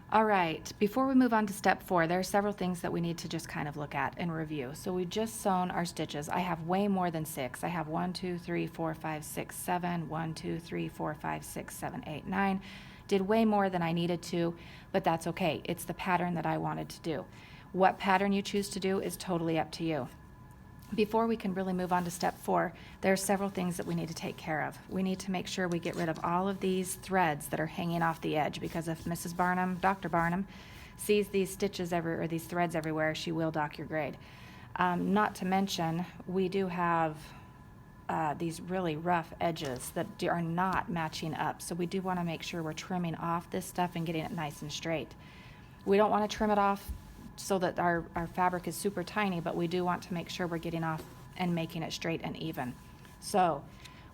All right, before we move on to step 4, there are several things that we need to just kind of look at and review. So we just sewn our stitches. I have way more than 6. I have 1, 2, 3, 4, 5, 6, 7, 1, 2, 3, 4, 5, 6, 7, 8, 9. Did way more than I needed to, but that's okay. It's the pattern that I wanted to do. What pattern you choose to do is totally up to you. Before we can really move on to step 4, there are several things that we need to take care of. We need to make sure we get rid of all of these threads that are hanging off the edge, because if Mrs. Barnum, Dr. Barnum, sees these stitches or these threads everywhere, she will dock your grade. Not to mention, we do have these really rough edges that are not matching up, so we do want to make sure we're trimming off this stuff and getting it nice and straight. We don't want to trim it off so that our fabric is super tiny, but we do want to make sure we're getting off and making it straight and even. So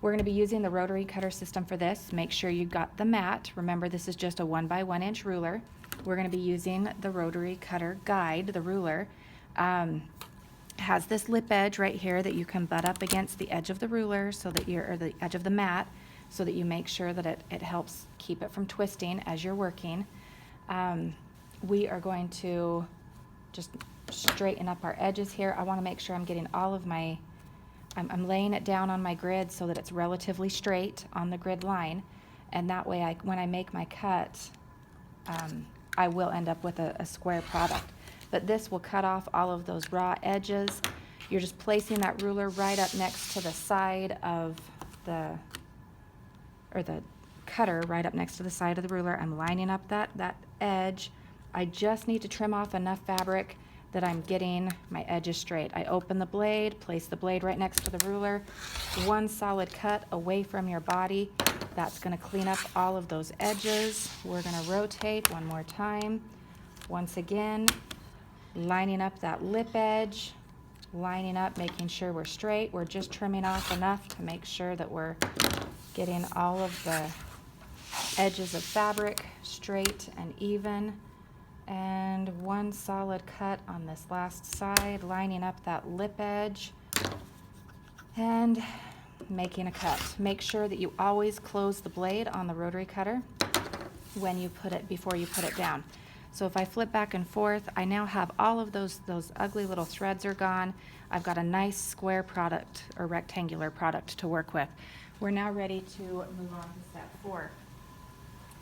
we're going to be using the rotary cutter system for this. Make sure you got the mat. Remember, this is just a 1 by 1 inch ruler. We're going to be using the rotary cutter guide, the ruler. Has this lip edge right here that you can butt up against the edge of the ruler so that or the edge of the mat, so that you make sure that it helps keep it from twisting as you're working. We are going to just straighten up our edges here. I want to make sure I'm getting all of my, I'm laying it down on my grid so that it's relatively straight on the grid line, and that way when I make my cut, I will end up with a square product. But this will cut off all of those raw edges. You're just placing that ruler right up next to the side of the cutter right up next to the side of the ruler. I'm lining up that edge. I just need to trim off enough fabric that I'm getting my edges straight. I open the blade, place the blade right next to the ruler, one solid cut away from your body. That's going to clean up all of those edges. We're going to rotate one more time. Once again, lining up that lip edge, lining up, making sure we're straight. We're just trimming off enough to make sure that we're getting all of the edges of fabric straight and even. And one solid cut on this last side, lining up that lip edge and making a cut. Make sure that you always close the blade on the rotary cutter when you put it, before you put it down. So if I flip back and forth, I now have all of those ugly little threads are gone. I've got a nice square product or rectangular product to work with. We're now ready to move on to step 4.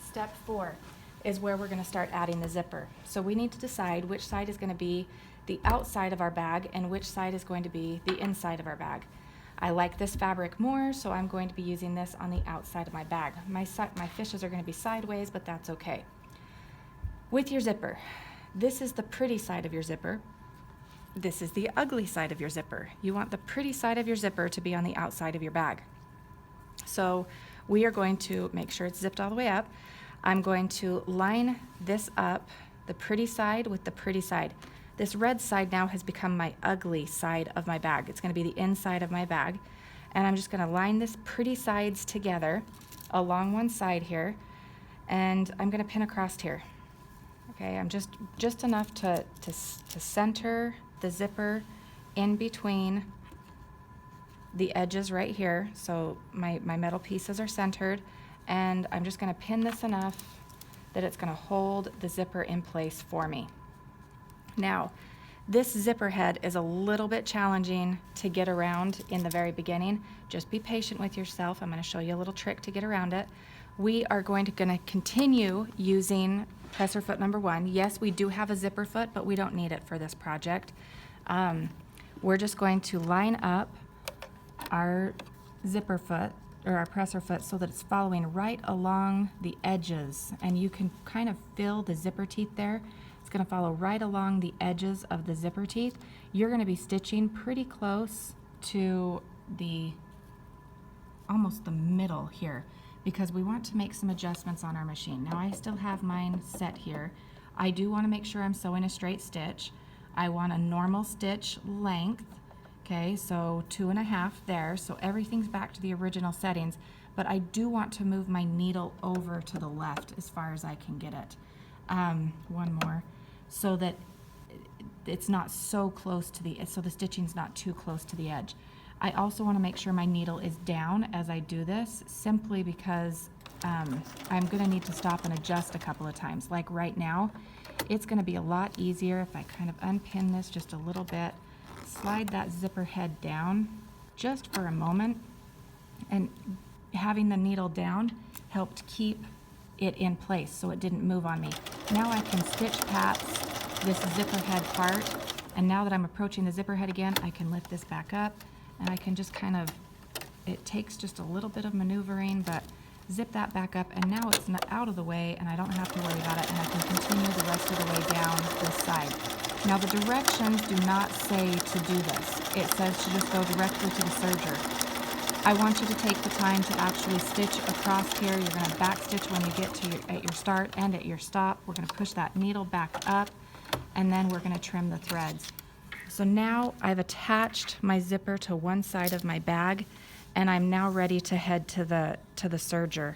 Step 4 is where we're going to start adding the zipper. So we need to decide which side is going to be the outside of our bag and which side is going to be the inside of our bag. I like this fabric more, so I'm going to be using this on the outside of my bag. My fishes are going to be sideways, but that's okay. With your zipper, this is the pretty side of your zipper. This is the ugly side of your zipper. You want the pretty side of your zipper to be on the outside of your bag. So we are going to make sure it's zipped all the way up. I'm going to line this up, the pretty side with the pretty side. This red side now has become my ugly side of my bag. It's going to be the inside of my bag. And I'm just going to line this pretty sides together along one side here. And I'm going to pin across here. Okay, I'm just enough to center the zipper in between the edges right here. So my metal pieces are centered. And I'm just going to pin this enough that it's going to hold the zipper in place for me. Now, this zipper head is a little bit challenging to get around in the very beginning. Just be patient with yourself. I'm going to show you a little trick to get around it. We are going to continue using presser foot number 1. Yes, we do have a zipper foot, but we don't need it for this project. We're just going to line up our zipper foot or our presser foot so that it's following right along the edges, and you can kind of feel the zipper teeth there. It's going to follow right along the edges of the zipper teeth. You're going to be stitching pretty close to almost the middle here, because we want to make some adjustments on our machine. Now I still have mine set here. I do want to make sure I'm sewing a straight stitch. I want a normal stitch length. Okay, so 2.5 there, so everything's back to the original settings, but I do want to move my needle over to the left as far as I can get it. One more, so that it's not so close to so the stitching's not too close to the edge. I also want to make sure my needle is down as I do this, simply because I'm gonna need to stop and adjust a couple of times. Like right now, it's gonna be a lot easier if I kind of unpin this just a little bit, slide that zipper head down just for a moment, and having the needle down helped keep it in place so it didn't move on me. Now I can stitch pats this zipper head part, and now that I'm approaching the zipper head again, I can lift this back up, and I can just kind of, it takes just a little bit of maneuvering, but zip that back up, and now it's not out of the way, and I don't have to worry about it, and I can continue the rest of the way down this side. Now the directions do not say to do this. It says to just go directly to the serger. I want you to take the time to actually stitch across here. You're going to back stitch when you get to at your start and at your stop. We're going to push that needle back up, and then we're going to trim the threads. So now I've attached my zipper to one side of my bag, and I'm now ready to head to the serger.